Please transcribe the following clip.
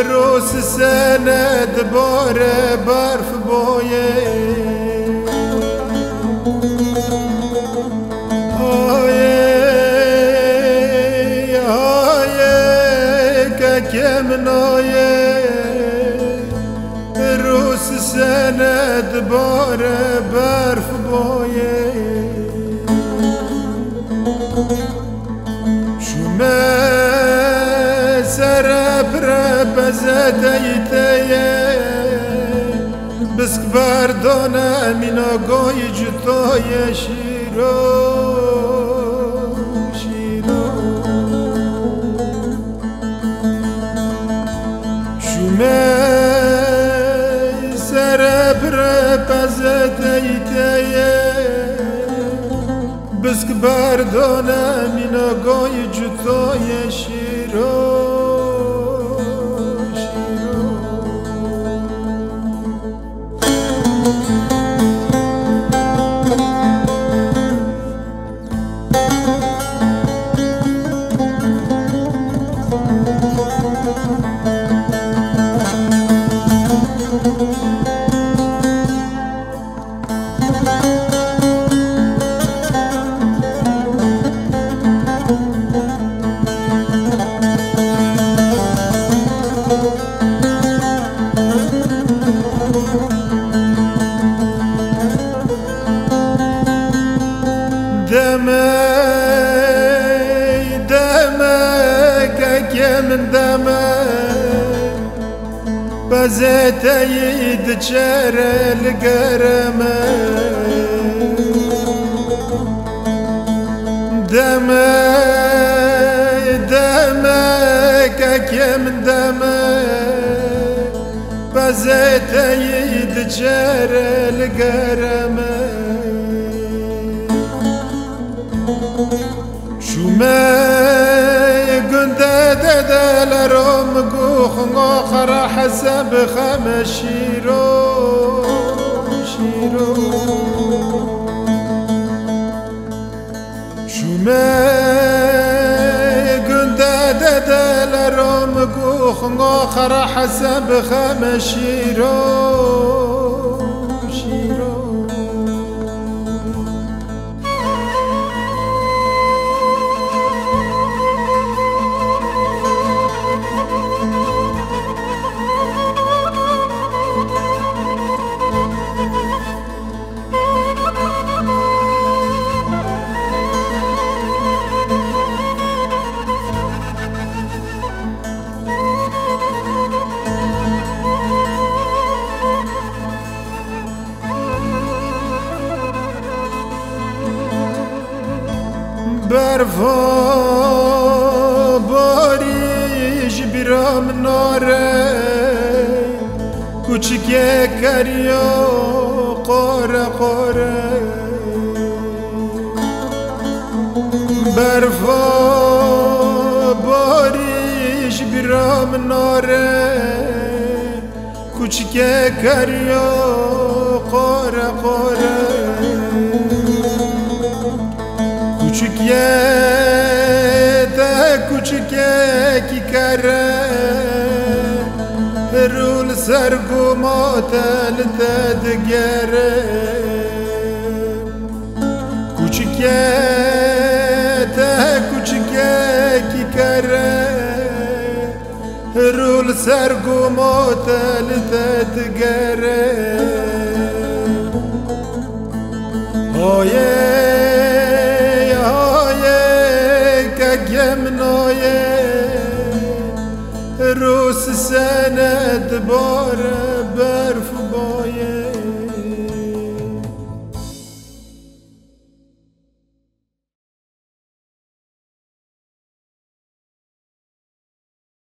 روس سند بار برف بویه که منایه روس سند بار برف بویه شومه سر پر بزدیتیه بسک بردانه مینا گوی جتای شیرو سر پر پزدیتیه بسک بردانه مینا گوی جتای شیرو من دمك بزيت يد شر القرمة دمك من دمك بزيت يد شر القرمة شو ما دلرم گوخ آخر حسب خم شیرو شومه گنده دلرم گوخ آخر حسب خم شیرو برفا باریش بیرام ناره کوچیکه کریا قاره برفا باریش بیرام ناره کوچیکه کریا قاره کوچکه کی کره رول سرگو ماتل تدگره کوچکه کی کره رول سرگو ماتل تدگره منایه روس سند باره